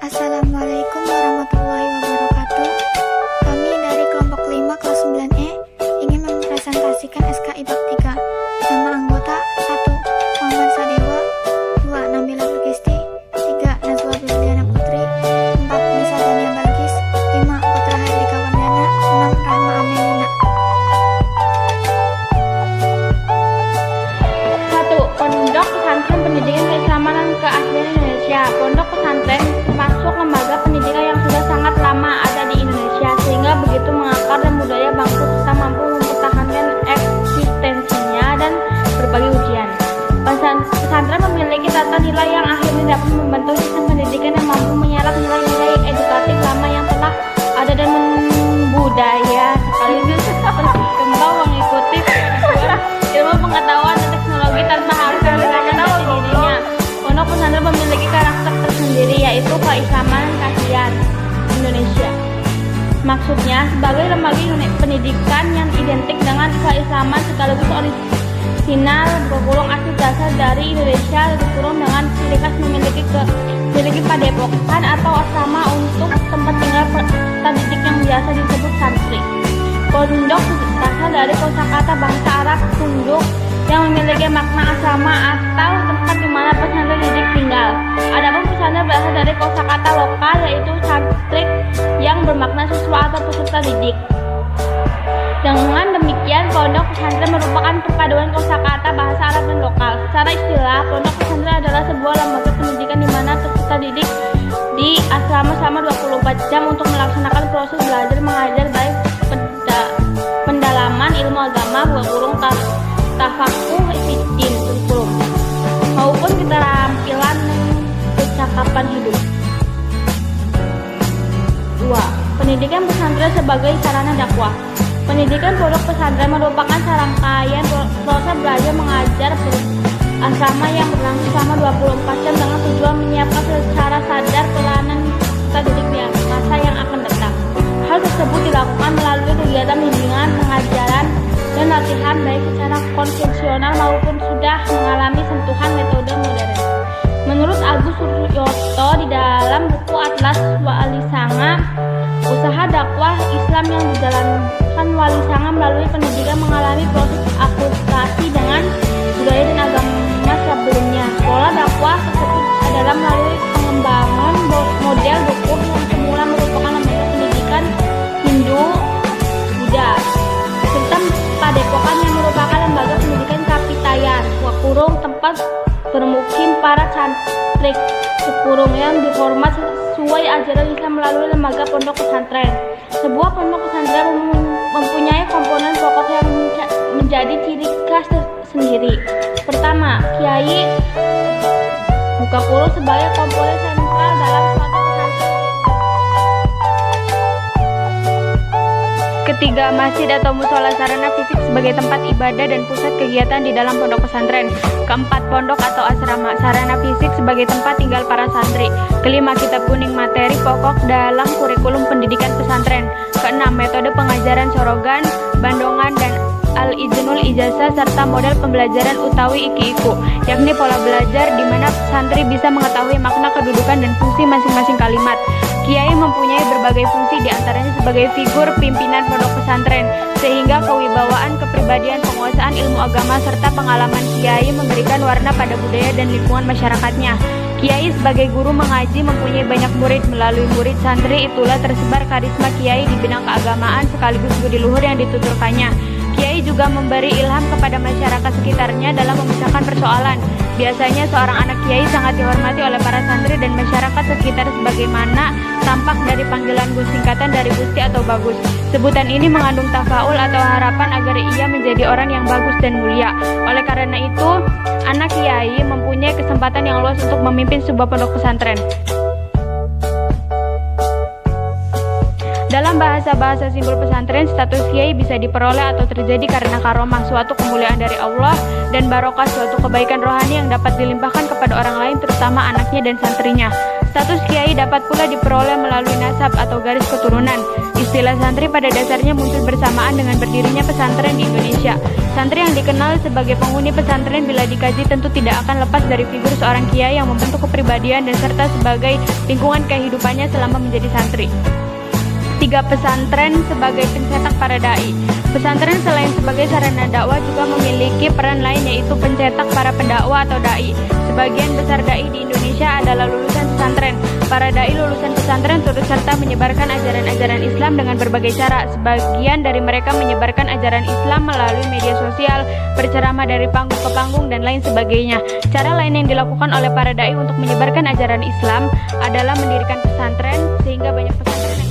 Assalamualaikum warahmatullahi wabarakatuh. Kami dari kelompok 5 kelas 9E ingin mempresentasikan SKI Bab 3. Nama anggota 1. Muhammad Sadewa, 2. Nabila Bergisti, 3. Najwa Bibliana Putri, 4. Nisa Dania Balkis, 5. Putra Hardika Wardana, 6. Rahma Amelina. 1. Pondok Pesantren Pendidikan Keislaman dan Keaslian Indonesia. Pondok pesantren termasuk lembaga pendidikan yang sudah sangat lama ada di Indonesia, sehingga begitu mengakar dan budaya bangsa serta mampu mempertahankan eksistensinya dan berbagai ujian. Pesantren memiliki tata nilai yang akhirnya dapat membentuk sistem pendidikan yang mampu menyerap nilai-nilai edukatif lama yang telah ada dan membudaya sekaligus berkembang mengikuti ilmu pengetahuan dan teknologi tanpa harus menyerahkan jati dirinya. Pondok pesantren memiliki karakter tersendiri, yaitu keislaman dan keaslian Indonesia. Maksudnya, sebagai lembaga pendidikan yang identik dengan keislaman sekaligus orisinal, berkurung asli dasar dari Indonesia, berkurung dengan ciri khas memiliki padepokan atau asrama untuk tempat tinggal peserta didik yang biasa disebut santri. Pondok berasal dari kosakata bahasa Arab tunduk yang memiliki makna asrama atau tempat di mana peserta didik tinggal. Adapun pesantren berasal dari kosakata lokal, yaitu santrik yang bermakna siswa atau peserta didik. Dengan demikian, pondok pesantren merupakan perpaduan kosakata bahasa Arab dan lokal. Secara istilah, pondok pesantren adalah sebuah lembaga pendidikan di mana peserta didik di asrama selama 24 jam untuk melaksanakan proses belajar mengajar baik pendalaman ilmu agama, berkurung tafakuh fiddin, kurikulum, maupun keterampilan percakapan hidup. 2. Pendidikan pesantren sebagai sarana dakwah. Pendidikan pondok pesantren merupakan serangkaian proses belajar mengajar asrama yang berlangsung selama 24 jam dengan tujuan menyiapkan secara sadar pelayanan peserta didik di masa yang akan datang. Hal tersebut dilakukan melalui kegiatan bimbingan, pengajaran, dan latihan baik secara konvensional maupun sudah mengalami sentuhan metode modern. Menurut Agus Suryoto di dalam buku Atlas Wali Sanga, usaha dakwah Islam yang dijalankan Wali Sanga melalui pendidikan mengalami proses akulturasi dengan budaya dan agama sebelumnya. Pola dakwah tersebut adalah melalui pengembangan model dukuh yang semula merupakan lembaga pendidikan Hindu-Buddha, serta padepokan yang merupakan lembaga pendidikan kapitayan, kurung tempat bermukim para santri, kurung yang diformat sesuai ajaran Islam melalui lembaga pondok pesantren. Sebuah pondok pesantren mempunyai komponen pokok yang menjadi ciri khas tersendiri. Pertama, kiai buka kurung sebagai komponen sentral dalam suatu pesantren. Ketiga, masjid atau musola sarana fisik sebagai tempat ibadah dan pusat kegiatan di dalam pondok pesantren. Keempat, pondok atau asrama sarana fisik sebagai tempat tinggal para santri. Kelima, kitab kuning materi pokok dalam kurikulum pendidikan pesantren. Keenam, metode pengajaran sorogan, bandongan, dan al-ijnul ijazah serta model pembelajaran utawi iki-iku, yakni pola belajar di mana santri bisa mengetahui makna kedudukan dan fungsi masing-masing kalimat. Kiai mempunyai berbagai fungsi, diantaranya sebagai figur pimpinan pondok pesantren, sehingga kewibawaan, kepribadian, penguasaan ilmu agama, serta pengalaman kiai memberikan warna pada budaya dan lingkungan masyarakatnya. Kiai sebagai guru mengaji mempunyai banyak murid. Melalui murid santri itulah tersebar karisma kiai di bidang keagamaan sekaligus budi luhur yang dituturkannya. Kiai juga memberi ilham kepada masyarakat sekitarnya dalam memecahkan persoalan. Biasanya seorang anak kiai sangat dihormati oleh para santri dan masyarakat sekitar sebagaimana tampak dari panggilan Gus singkatan dari Gusti atau Bagus. Sebutan ini mengandung tafaul atau harapan agar ia menjadi orang yang bagus dan mulia. Oleh karena itu, anak kiai mempunyai kesempatan yang luas untuk memimpin sebuah pondok pesantren. Dalam bahasa-bahasa simbol pesantren, status kiai bisa diperoleh atau terjadi karena karomah, suatu kemuliaan dari Allah, dan barokah, suatu kebaikan rohani yang dapat dilimpahkan kepada orang lain, terutama anaknya dan santrinya. Status kiai dapat pula diperoleh melalui nasab atau garis keturunan. Istilah santri pada dasarnya muncul bersamaan dengan berdirinya pesantren di Indonesia. Santri yang dikenal sebagai penghuni pesantren bila dikaji tentu tidak akan lepas dari figur seorang kiai yang membentuk kepribadian dan serta sebagai lingkungan kehidupannya selama menjadi santri. 3. Pesantren sebagai pencetak para dai. Pesantren selain sebagai sarana dakwah juga memiliki peran lain, yaitu pencetak para pendakwah atau dai. Sebagian besar dai di Indonesia adalah lulusan pesantren. Para dai lulusan pesantren turut serta menyebarkan ajaran-ajaran Islam dengan berbagai cara. Sebagian dari mereka menyebarkan ajaran Islam melalui media sosial, berceramah dari panggung ke panggung, dan lain sebagainya. Cara lain yang dilakukan oleh para dai untuk menyebarkan ajaran Islam adalah mendirikan pesantren, sehingga banyak pesantren yang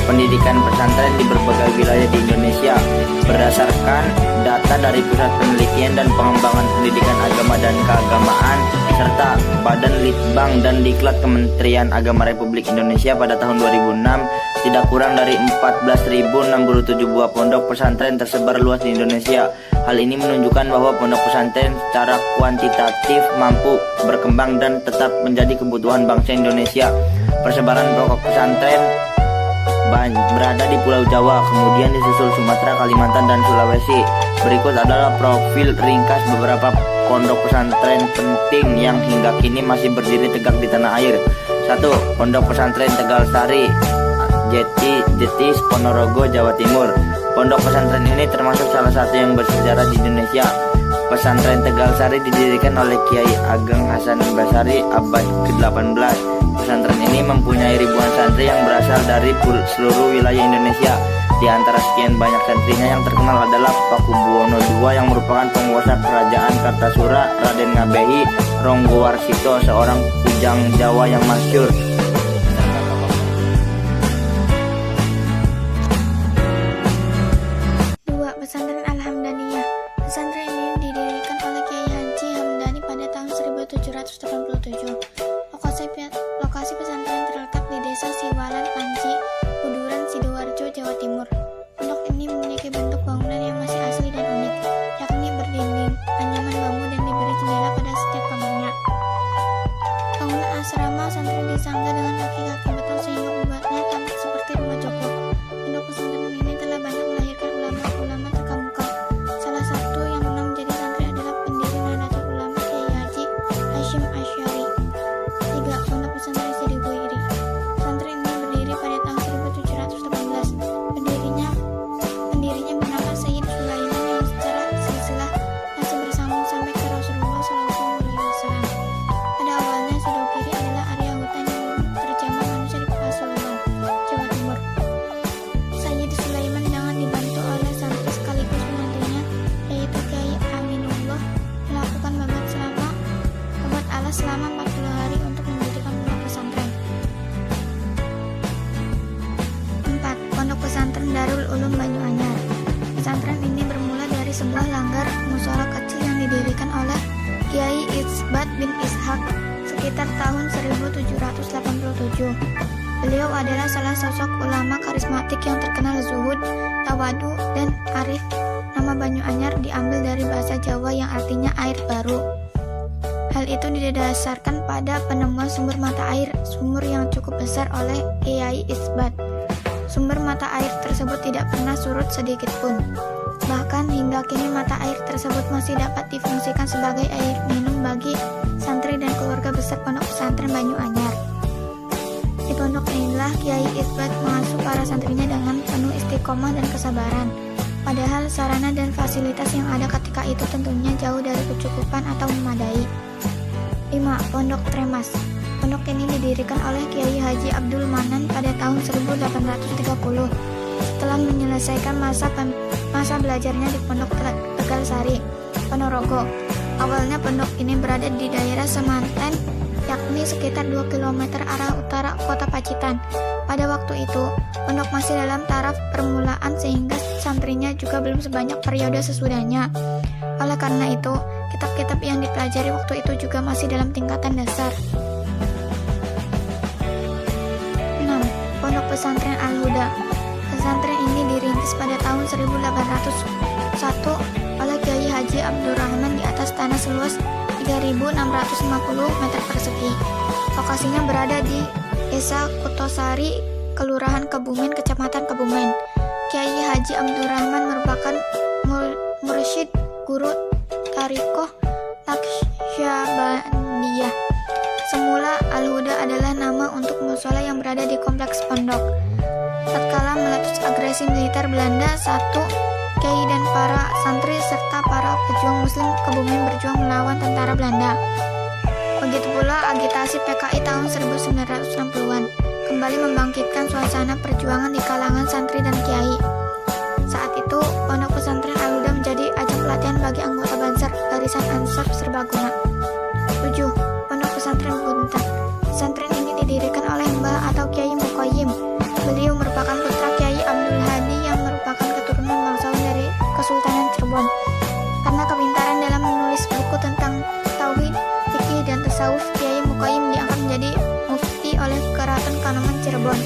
pendidikan pesantren di berbagai wilayah di Indonesia. Berdasarkan data dari Pusat Penelitian dan Pengembangan Pendidikan Agama dan Keagamaan serta Badan Litbang dan Diklat Kementerian Agama Republik Indonesia pada tahun 2006, tidak kurang dari 14.067 buah pondok pesantren tersebar luas di Indonesia. Hal ini menunjukkan bahwa pondok pesantren secara kuantitatif mampu berkembang dan tetap menjadi kebutuhan bangsa Indonesia. Persebaran pondok pesantren berada di Pulau Jawa, kemudian disusul Sumatera, Kalimantan, dan Sulawesi. Berikut adalah profil ringkas beberapa pondok pesantren penting yang hingga kini masih berdiri tegak di tanah air. 1. Pondok Pesantren Tegal Sari, Jetis, Ponorogo, Jawa Timur. Pondok pesantren ini termasuk salah satu yang bersejarah di Indonesia. Pesantren Tegal Sari didirikan oleh Kiai Ageng Hasan Basari abad ke-18. Pesantren ini mempunyai ribuan santri yang berasal dari seluruh wilayah Indonesia. Di antara sekian banyak santrinya yang terkenal adalah Pakubuwono II yang merupakan penguasa kerajaan Kartasura, Raden Ngabehi Ronggowarsito, seorang pujang Jawa yang masyhur. 2. Pesantren Al-Hamdaniyah. Pesantren ini didirikan oleh Kiai Haji Hamdani pada tahun 1787. Lokasi pesantren terletak di Desa Siwalan Panji, Buduran, Sidoarjo, Jawa Timur. Pondok ini memiliki bentuk bangunan yang masih asli dan unik, yakni berdinding anyaman bambu dan diberi jendela pada setiap kamarnya. Bangunan asrama santri disanggah dengan kaki-kaki beton sehingga membuatnya tampak seperti rumah joko. Pondok pesantren ini telah banyak melahirkan ulama-ulama terkemuka. Salah satu yang pernah menjadi santri adalah pendiri Nahdlatul Ulama Kiai Haji Hasyim Asy'ari. 3. Pondok Pesantren Sidi Buiri. Pesantren ini berdiri pada tahun 1718. Pendirinya bernama Sayyid Sulaiman yang secara silsilah masih bersambung sampai ke Rasulullah SAW. Pada awalnya Sidi Buiri adalah area hutan yang terjamah manusia di Pasuruan, Jawa Timur. Sayyid Sulaiman dengan dibantu oleh santri sekaligus menantunya, yaitu Kiai Aminullah, melakukan babat alas selama 40 hari untuk mendirikan pondok pesantren. 4. Pondok Pesantren Darul Ulum Banyuanyar. Pesantren ini bermula dari sebuah langgar mushola kecil yang didirikan oleh Kiai Isbat bin Ishaq sekitar tahun 1787. Beliau adalah salah sosok ulama karismatik yang terkenal zuhud, tawadu, dan arif. Nama Banyuanyar diambil dari bahasa Jawa yang artinya air baru. Hal itu didasarkan pada penemuan sumber mata air sumur yang cukup besar oleh Kiai Isbat. Sumber mata air tersebut tidak pernah surut sedikit pun. Bahkan hingga kini mata air tersebut masih dapat difungsikan sebagai air minum bagi santri dan keluarga besar Pondok Pesantren Banyuanyar. Di pondok inilah Kiai Isbat mengasuh para santrinya dengan penuh istiqomah dan kesabaran. Padahal sarana dan fasilitas yang ada ketika itu tentunya jauh dari kecukupan atau memadai. 5. Pondok Tremas. Pondok ini didirikan oleh Kiai Haji Abdul Manan pada tahun 1830 setelah menyelesaikan masa belajarnya di Pondok Tegal Sari, Ponorogo. Awalnya pondok ini berada di daerah Semanten, yakni sekitar 2 km arah utara kota Pacitan. Pada waktu itu, pondok masih dalam taraf permulaan sehingga santrinya juga belum sebanyak periode sesudahnya. Oleh karena itu, Kitab-kitab yang dipelajari waktu itu juga masih dalam tingkatan dasar. 6. Pondok Pesantren Al-Huda. Pesantren ini dirintis pada tahun 1801 oleh Kiai Haji Abdurrahman di atas tanah seluas 3.650 meter persegi. Lokasinya berada di Desa Kutosari, Kelurahan Kebumen, Kecamatan Kebumen. Kiai Haji Abdurrahman merupakan mursyid guru Tariqoh Naqsyabandiyah. Semula Al-Huda adalah nama untuk mushola yang berada di kompleks pondok. Tatkala meletus agresi militer Belanda, satu kiai dan para santri serta para pejuang muslim Kebumen berjuang melawan tentara Belanda. Begitu pula agitasi PKI tahun 1960-an kembali membangkitkan suasana perjuangan di kalangan santri dan kiai. Saat itu, Pondok Pesantren Al-Huda menjadi ajang pelatihan bagi anggota Banser Barisan Ansor Serbaguna. 7. Pondok Pesantren Buntan. Pesantren ini didirikan oleh Mbah atau Kiai Muqayyim. Beliau merupakan putra Kiai Abdul Hadi yang merupakan keturunan bangsawan dari Kesultanan Cirebon. Karena kepintaran dalam menulis buku tentang tauhid, fikih, dan tasawuf, Kiai Muqayyim diangkat menjadi mufti oleh Keraton Kanoman Cirebon.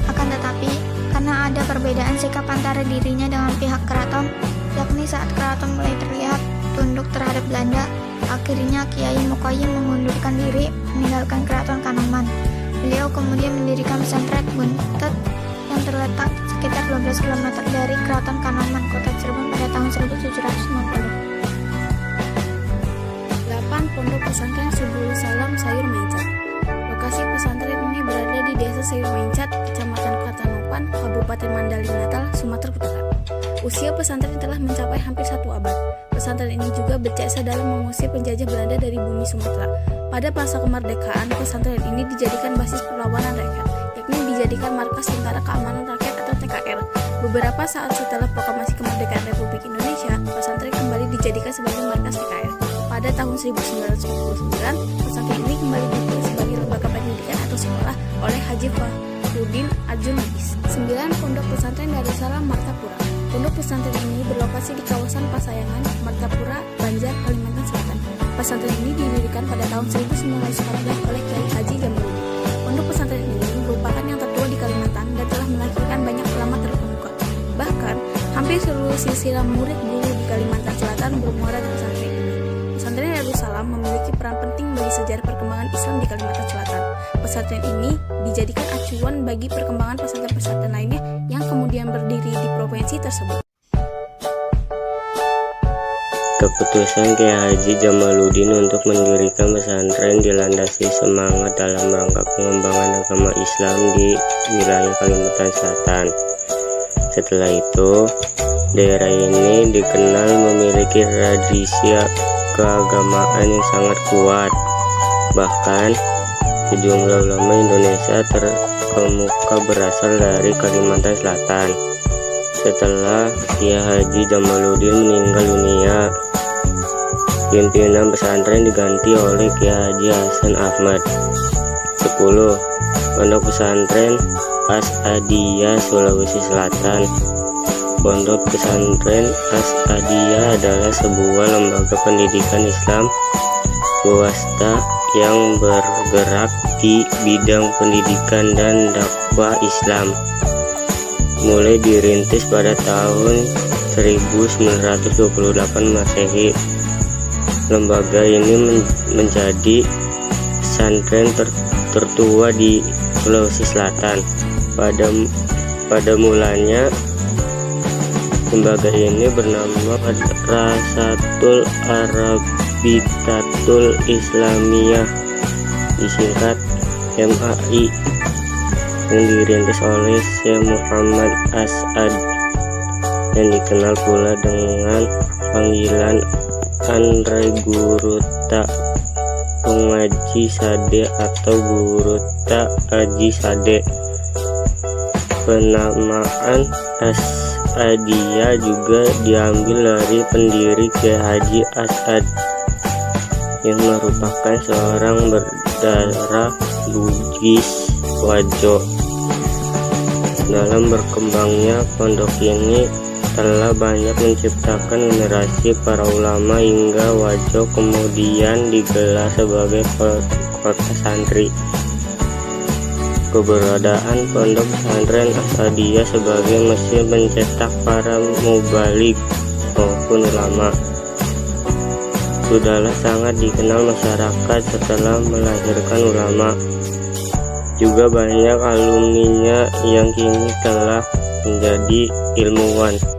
Akan tetapi, karena ada perbedaan sikap antara dirinya dengan pihak keraton, yakni saat keraton mulai terlihat tunduk terhadap Belanda, akhirnya Kiai Muqayyim mengundurkan diri meninggalkan Keraton Kanoman. Beliau kemudian mendirikan pesantren Buntet yang terletak sekitar 12 km dari Keraton Kanoman, Kota Cirebon pada tahun 1750. 8. Pondok Pesantren Subul Salam Sayur Mencat. Lokasi pesantren ini berada di Desa Sayur Mencat, Kecamatan Katanopan, Kabupaten Mandailing Natal, Sumatera Utara. Usia pesantren telah mencapai hampir 1 abad. Pesantren ini juga berjasa dalam mengusir penjajah Belanda dari bumi Sumatera. Pada masa kemerdekaan, pesantren ini dijadikan basis perlawanan rakyat, yakni dijadikan markas Tentara Keamanan Rakyat atau TKR. Beberapa saat setelah proklamasi kemerdekaan Republik Indonesia, pesantren kembali dijadikan sebagai markas TKR. Pada tahun 1949, pesantren ini kembali dipilih sebagai lembaga pendidikan atau sekolah oleh Haji Fahrudin Arjun Lubis. 9. Pondok Pesantren Darussalam Martapura. Pondok pesantren ini berlokasi di kawasan Pasayangan, Martapura, Banjar, Kalimantan Selatan. Pesantren ini didirikan pada tahun 1914 oleh Kiai Haji Jamaluddin. Pondok pesantren ini merupakan yang tertua di Kalimantan dan telah melahirkan banyak ulama terkemuka. Bahkan, hampir seluruh silsilah murid guru di Kalimantan Selatan bermuara di pesantren ini. Pesantren Darussalam memiliki peran penting bagi sejarah perkembangan Islam di Kalimantan Selatan. Pesantren ini dijadikan acuan bagi perkembangan pesantren-pesantren lainnya yang kemudian berdiri di provinsi tersebut. Keputusan Kiai Haji Jamaluddin untuk mendirikan pesantren dilandasi semangat dalam rangka pengembangan agama Islam di wilayah Kalimantan Selatan. Setelah itu, daerah ini dikenal memiliki tradisi keagamaan yang sangat kuat. Bahkan, sejumlah ulama Indonesia terkemuka berasal dari Kalimantan Selatan. Setelah Kiai Haji Jamaluddin meninggal dunia, pimpinan pesantren diganti oleh Kiai Haji Hasan Ahmad. 10. Pondok Pesantren As-Adiyah Sulawesi Selatan. Pondok Pesantren As-Adiyah adalah sebuah lembaga pendidikan Islam swasta yang bergerak di bidang pendidikan dan dakwah Islam. Mulai dirintis pada tahun 1928 Masehi. Lembaga ini menjadi pesantren tertua di Sulawesi Selatan. Pada mulanya, lembaga ini bernama Madrasatul Arabitatul Islamiyah, disingkat MAI, yang dirintis oleh Syekh Muhammad As'ad, yang dikenal pula dengan panggilan Andre Guruta Pengaji Sade atau Guruta Aji Sade. Penamaan As-Adiyah juga diambil dari pendiri Kiai Haji As'ad yang merupakan seorang berdarah Bugis Wajo. Dalam berkembangnya pondok ini, telah banyak menciptakan generasi para ulama hingga Wajo kemudian digelar sebagai kota santri. Keberadaan pondok pesantren Asadiyah sebagai mesin pencetak para mubaligh maupun ulama sudahlah sangat dikenal masyarakat setelah melahirkan ulama. Juga banyak alumninya yang kini telah menjadi ilmuwan.